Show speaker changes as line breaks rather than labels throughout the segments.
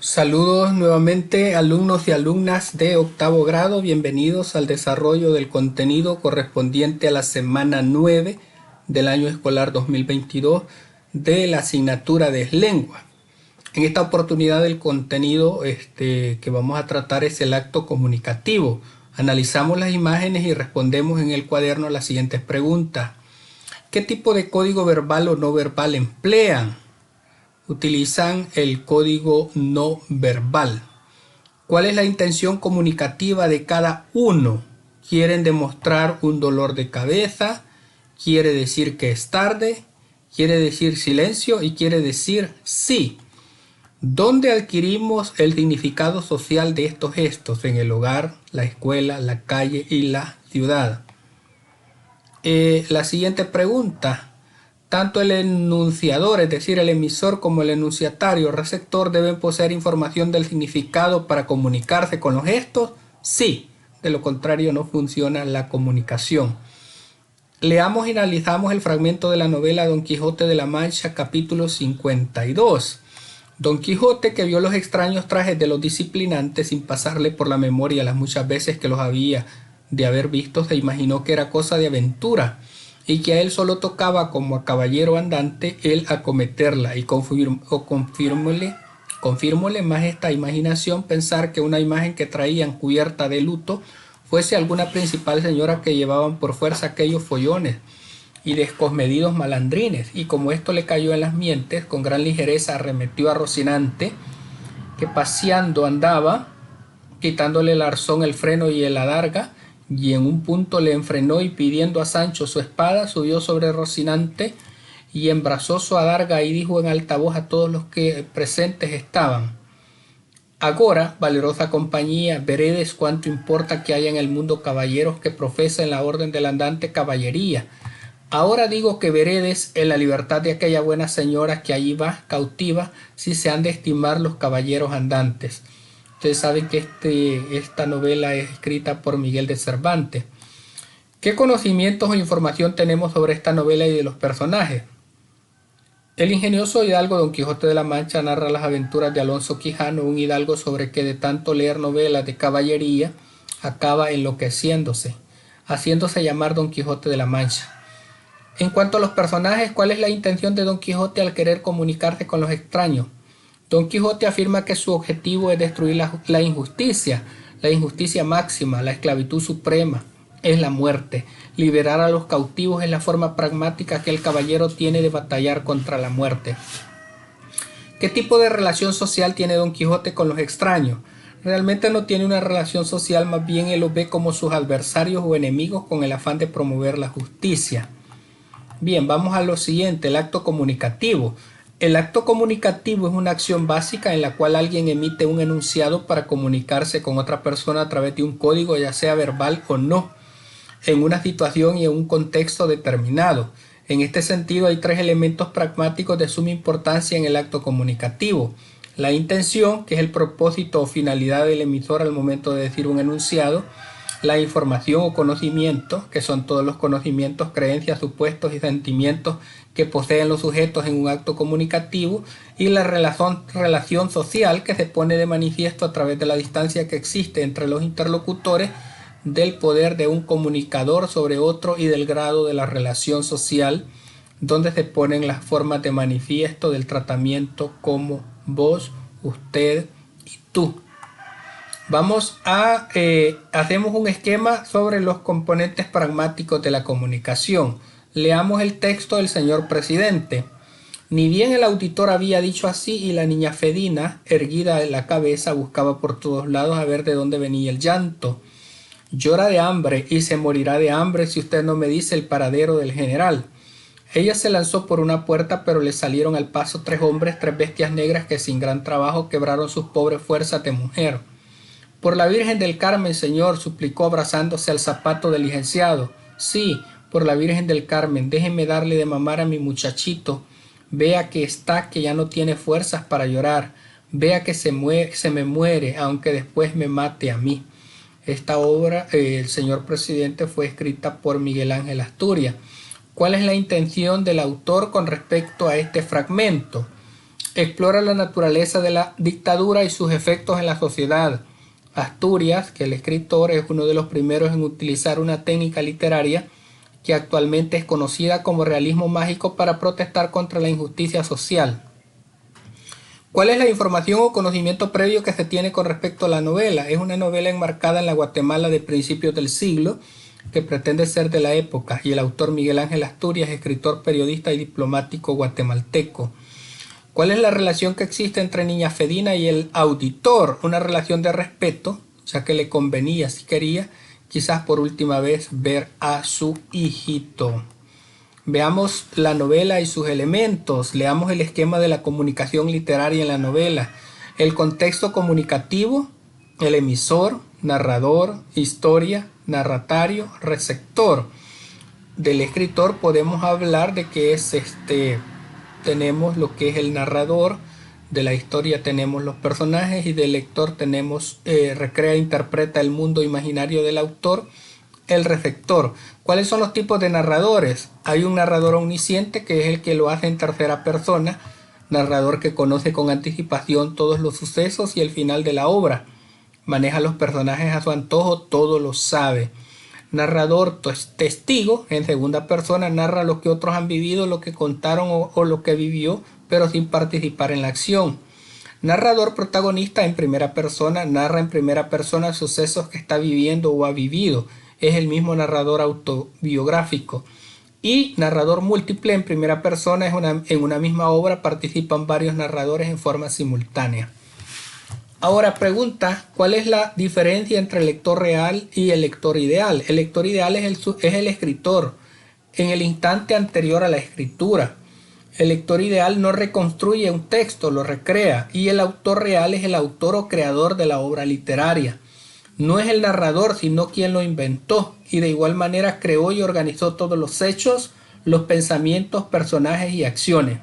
Saludos nuevamente alumnos y alumnas de octavo grado, bienvenidos al desarrollo del contenido correspondiente a la semana 9 del año escolar 2022 de la asignatura de lengua. En esta oportunidad el contenido que vamos a tratar es el acto comunicativo. Analizamos las imágenes y respondemos en el cuaderno las siguientes preguntas. ¿Qué tipo de código verbal o no verbal emplean? Utilizan el código no verbal. ¿Cuál es la intención comunicativa de cada uno? ¿Quieren demostrar un dolor de cabeza? ¿Quiere decir que es tarde? ¿Quiere decir silencio? Y quiere decir sí. ¿Dónde adquirimos el significado social de estos gestos? En el hogar, la escuela, la calle y la ciudad. La siguiente pregunta. Tanto el enunciador, es decir, el emisor, como el enunciatario, receptor, deben poseer información del significado para comunicarse con los gestos. Sí, de lo contrario no funciona la comunicación. Leamos y analizamos el fragmento de la novela Don Quijote de la Mancha, capítulo 52. Don Quijote, que vio los extraños trajes de los disciplinantes sin pasarle por la memoria las muchas veces que los había de haber visto, se imaginó que era cosa de aventura y que a él solo tocaba como a caballero andante el acometerla, y confirmóle más esta imaginación pensar que una imagen que traían cubierta de luto fuese alguna principal señora que llevaban por fuerza aquellos follones y descosmedidos malandrines, y como esto le cayó en las mientes, con gran ligereza arremetió a Rocinante, que paseando andaba, quitándole el arzón, el freno y el adarga, y en un punto le enfrenó, y pidiendo a Sancho su espada, subió sobre Rocinante y embrazó su adarga y dijo en alta voz a todos los que presentes estaban: Agora, valerosa compañía, veredes cuánto importa que haya en el mundo caballeros que profesen la orden de la andante caballería. Ahora digo que veredes en la libertad de aquella buena señora que allí va cautiva, si se han de estimar los caballeros andantes. Ustedes saben que esta novela es escrita por Miguel de Cervantes. ¿Qué conocimientos o información tenemos sobre esta novela y de los personajes? El ingenioso hidalgo Don Quijote de la Mancha narra las aventuras de Alonso Quijano, un hidalgo sobre que de tanto leer novelas de caballería acaba enloqueciéndose, haciéndose llamar Don Quijote de la Mancha. En cuanto a los personajes, ¿cuál es la intención de Don Quijote al querer comunicarse con los extraños? Don Quijote afirma que su objetivo es destruir la injusticia máxima, la esclavitud suprema es la muerte. Liberar a los cautivos es la forma pragmática que el caballero tiene de batallar contra la muerte. ¿Qué tipo de relación social tiene Don Quijote con los extraños? Realmente no tiene una relación social, más bien él los ve como sus adversarios o enemigos con el afán de promover la justicia. Bien, vamos a lo siguiente, el acto comunicativo. El acto comunicativo es una acción básica en la cual alguien emite un enunciado para comunicarse con otra persona a través de un código, ya sea verbal o no, en una situación y en un contexto determinado. En este sentido, hay tres elementos pragmáticos de suma importancia en el acto comunicativo. La intención, que es el propósito o finalidad del emisor al momento de decir un enunciado. La información o conocimiento, que son todos los conocimientos, creencias, supuestos y sentimientos que poseen los sujetos en un acto comunicativo, y la relación social, que se pone de manifiesto a través de la distancia que existe entre los interlocutores, del poder de un comunicador sobre otro y del grado de la relación social, donde se ponen las formas de manifiesto del tratamiento como vos, usted y tú. Vamos a hacemos un esquema sobre los componentes pragmáticos de la comunicación. Leamos el texto del señor presidente. Ni bien el auditor había dicho así, y la niña Fedina, erguida de la cabeza, buscaba por todos lados a ver de dónde venía el llanto. Llora de hambre y se morirá de hambre si usted no me dice el paradero del general. Ella se lanzó por una puerta, pero le salieron al paso tres hombres, tres bestias negras que sin gran trabajo quebraron sus pobres fuerzas de mujer. Por la Virgen del Carmen, señor, suplicó abrazándose al zapato del licenciado. Sí, por la Virgen del Carmen, déjeme darle de mamar a mi muchachito. Vea que está, que ya no tiene fuerzas para llorar. Vea que se me muere, aunque después me mate a mí. Esta obra, el señor presidente, fue escrita por Miguel Ángel Asturias. ¿Cuál es la intención del autor con respecto a este fragmento? Explora la naturaleza de la dictadura y sus efectos en la sociedad. Asturias, que el escritor es uno de los primeros en utilizar una técnica literaria que actualmente es conocida como realismo mágico para protestar contra la injusticia social. ¿Cuál es la información o conocimiento previo que se tiene con respecto a la novela? Es una novela enmarcada en la Guatemala de principios del siglo, que pretende ser de la época, y el autor Miguel Ángel Asturias, escritor, periodista y diplomático guatemalteco. ¿Cuál es la relación que existe entre Niña Fedina y el auditor? Una relación de respeto, ya que le convenía, si quería, quizás por última vez, ver a su hijito. Veamos la novela y sus elementos. Leamos el esquema de la comunicación literaria en la novela. El contexto comunicativo, el emisor, narrador, historia, narratario, receptor. Del escritor podemos hablar de que es tenemos lo que es el narrador, de la historia tenemos los personajes y del lector tenemos recrea e interpreta el mundo imaginario del autor, el receptor. ¿Cuáles son los tipos de narradores? Hay un narrador omnisciente, que es el que lo hace en tercera persona, narrador que conoce con anticipación todos los sucesos y el final de la obra, maneja los personajes a su antojo, todo lo sabe. Narrador testigo, en segunda persona, narra lo que otros han vivido, lo que contaron o lo que vivió, pero sin participar en la acción. Narrador protagonista, en primera persona, narra en primera persona sucesos que está viviendo o ha vivido. Es el mismo narrador autobiográfico. Y narrador múltiple, en primera persona, en una misma obra participan varios narradores en forma simultánea. Ahora pregunta, ¿cuál es la diferencia entre el lector real y el lector ideal? El lector ideal es el escritor en el instante anterior a la escritura. El lector ideal no reconstruye un texto, lo recrea, y el autor real es el autor o creador de la obra literaria. No es el narrador, sino quien lo inventó, y de igual manera creó y organizó todos los hechos, los pensamientos, personajes y acciones.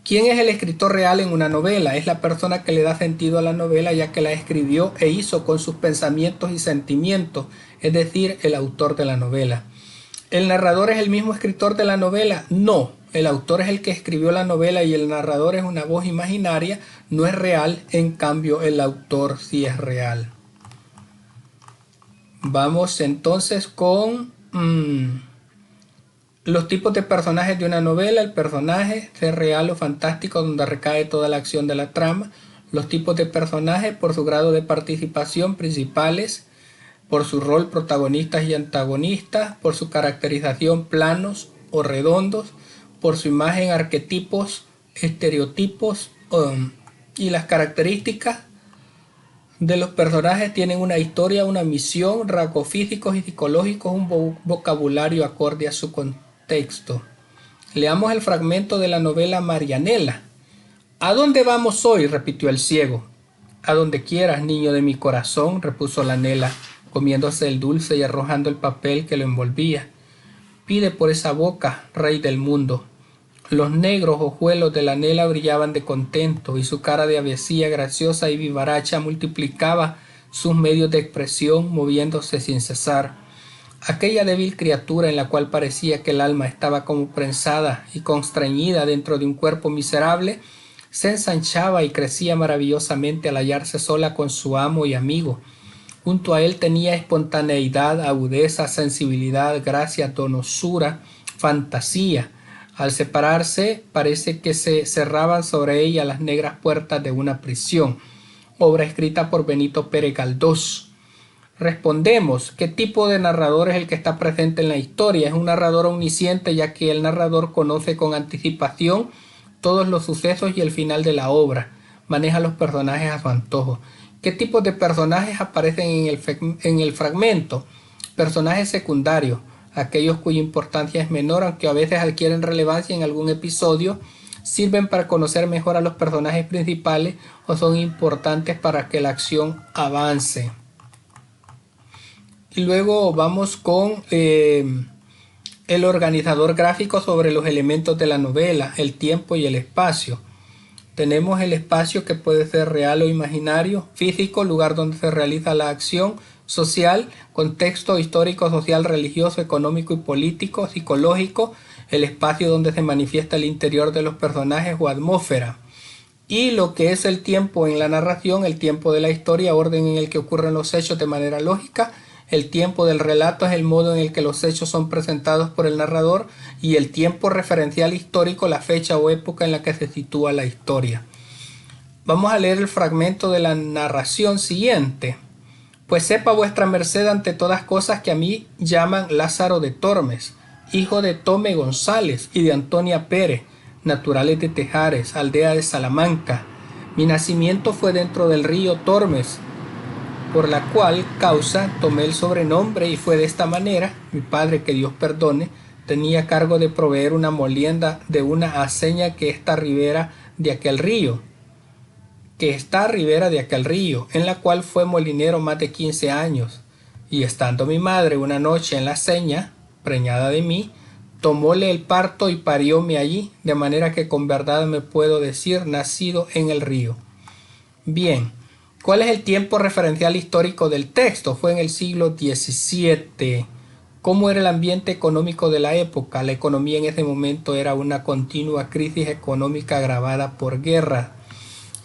¿Quién es el escritor real en una novela? Es la persona que le da sentido a la novela, ya que la escribió e hizo con sus pensamientos y sentimientos, es decir, el autor de la novela. ¿El narrador es el mismo escritor de la novela? No, el autor es el que escribió la novela y el narrador es una voz imaginaria, no es real, en cambio el autor sí es real. Vamos entonces con los tipos de personajes de una novela. El personaje, ser real o fantástico, donde recae toda la acción de la trama. Los tipos de personajes por su grado de participación, principales, por su rol, protagonistas y antagonistas, por su caracterización, planos o redondos, por su imagen, arquetipos, estereotipos, y las características de los personajes tienen una historia, una misión, rasgos físicos y psicológicos, un vocabulario acorde a su contexto. Leamos el fragmento de la novela Marianela. ¿A dónde vamos hoy?, repitió el ciego. A donde quieras, niño de mi corazón, repuso la nela, comiéndose el dulce y arrojando el papel que lo envolvía. Pide por esa boca, rey del mundo. Los negros ojuelos de la nela brillaban de contento y su cara de avecilla graciosa y vivaracha multiplicaba sus medios de expresión, moviéndose sin cesar. Aquella débil criatura, en la cual parecía que el alma estaba como prensada y constreñida dentro de un cuerpo miserable, se ensanchaba y crecía maravillosamente al hallarse sola con su amo y amigo. Junto a él tenía espontaneidad, agudeza, sensibilidad, gracia, donosura, fantasía. Al separarse, parece que se cerraban sobre ella las negras puertas de una prisión. Obra escrita por Benito Pérez Galdós. Respondemos, ¿qué tipo de narrador es el que está presente en la historia? Es un narrador omnisciente, ya que el narrador conoce con anticipación todos los sucesos y el final de la obra. Maneja los personajes a su antojo. ¿Qué tipos de personajes aparecen en el fragmento? Personajes secundarios, aquellos cuya importancia es menor, aunque a veces adquieren relevancia en algún episodio, sirven para conocer mejor a los personajes principales o son importantes para que la acción avance. Y luego vamos con el organizador gráfico sobre los elementos de la novela, el tiempo y el espacio. Tenemos el espacio, que puede ser real o imaginario, físico, lugar donde se realiza la acción, social, contexto histórico, social, religioso, económico y político, psicológico, el espacio donde se manifiesta el interior de los personajes o atmósfera. Y lo que es el tiempo en la narración, el tiempo de la historia, orden en el que ocurren los hechos de manera lógica. El tiempo del relato es el modo en el que los hechos son presentados por el narrador, y el tiempo referencial histórico, la fecha o época en la que se sitúa la historia. Vamos a leer el fragmento de la narración siguiente. Pues sepa vuestra merced ante todas cosas que a mí llaman Lázaro de Tormes, hijo de Tome González y de Antonia Pérez, naturales de Tejares, aldea de Salamanca. Mi nacimiento fue dentro del río Tormes, por la cual causa tomé el sobrenombre, y fue de esta manera. Mi padre, que Dios perdone, tenía cargo de proveer una molienda de una aceña que está a ribera de aquel río, en la cual fue molinero más de 15 años. Y estando mi madre una noche en la aceña, preñada de mí, tomóle el parto y parióme allí, de manera que con verdad me puedo decir nacido en el río. Bien, ¿cuál es el tiempo referencial histórico del texto? Fue en el siglo XVII. ¿Cómo era el ambiente económico de la época? La economía en ese momento era una continua crisis económica agravada por guerra.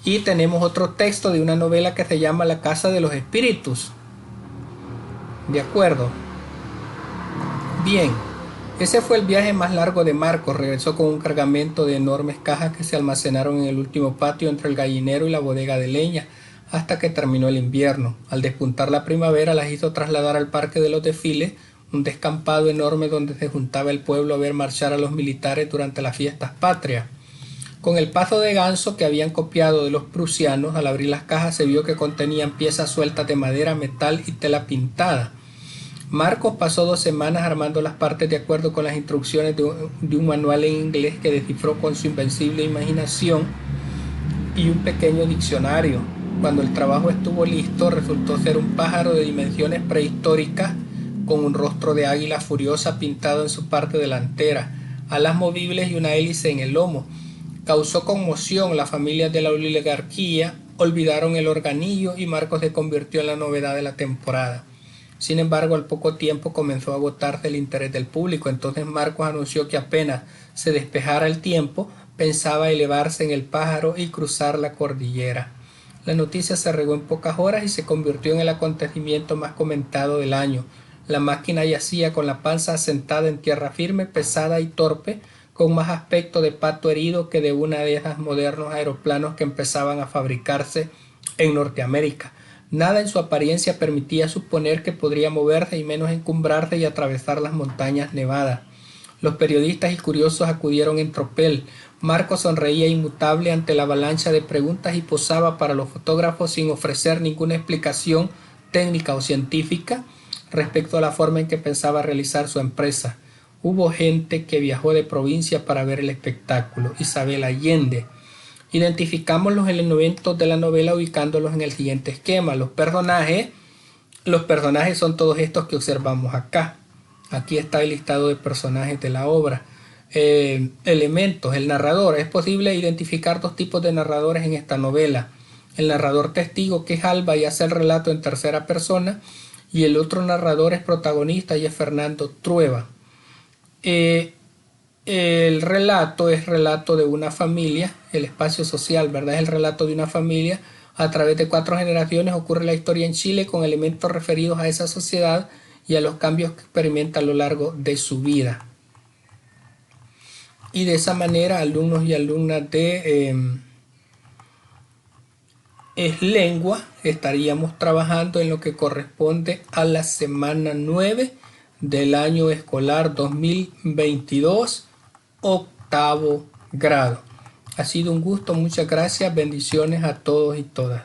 Y tenemos otro texto de una novela que se llama La Casa de los Espíritus. ¿De acuerdo? Bien, ese fue el viaje más largo de Marcos. Regresó con un cargamento de enormes cajas que se almacenaron en el último patio entre el gallinero y la bodega de leña, hasta que terminó el invierno. Al despuntar la primavera las hizo trasladar al Parque de los Desfiles, un descampado enorme donde se juntaba el pueblo a ver marchar a los militares durante las fiestas patrias. Con el paso de ganso que habían copiado de los prusianos, al abrir las cajas se vio que contenían piezas sueltas de madera, metal y tela pintada. Marcos pasó 2 semanas armando las partes de acuerdo con las instrucciones de un manual en inglés que descifró con su invencible imaginación y un pequeño diccionario. Cuando el trabajo estuvo listo, resultó ser un pájaro de dimensiones prehistóricas con un rostro de águila furiosa pintado en su parte delantera, alas movibles y una hélice en el lomo. Causó conmoción. Las familias de la oligarquía olvidaron el organillo y Marcos se convirtió en la novedad de la temporada. Sin embargo, al poco tiempo comenzó a agotarse el interés del público. Entonces Marcos anunció que apenas se despejara el tiempo, pensaba elevarse en el pájaro y cruzar la cordillera. La noticia se regó en pocas horas y se convirtió en el acontecimiento más comentado del año. La máquina yacía con la panza asentada en tierra firme, pesada y torpe, con más aspecto de pato herido que de una de esos modernos aeroplanos que empezaban a fabricarse en Norteamérica. Nada en su apariencia permitía suponer que podría moverse y menos encumbrarse y atravesar las montañas nevadas. Los periodistas y curiosos acudieron en tropel. Marcos sonreía inmutable ante la avalancha de preguntas y posaba para los fotógrafos sin ofrecer ninguna explicación técnica o científica respecto a la forma en que pensaba realizar su empresa. Hubo gente que viajó de provincia para ver el espectáculo. Isabel Allende. Identificamos los elementos de la novela ubicándolos en el siguiente esquema. Los personajes son todos estos que observamos acá. Aquí está el listado de personajes de la obra. Elementos. El narrador. Es posible identificar 2 tipos de narradores en esta novela. El narrador testigo, que es Alba y hace el relato en tercera persona, y el otro narrador es protagonista y es Fernando Trueba. El relato es relato de una familia, el espacio social, ¿verdad? Es el relato de una familia. A través de 4 generaciones ocurre la historia en Chile con elementos referidos a esa sociedad y a los cambios que experimenta a lo largo de su vida. Y de esa manera, alumnos y alumnas de lengua, estaríamos trabajando en lo que corresponde a la semana 9 del año escolar 2022, octavo grado. Ha sido un gusto, muchas gracias, bendiciones a todos y todas.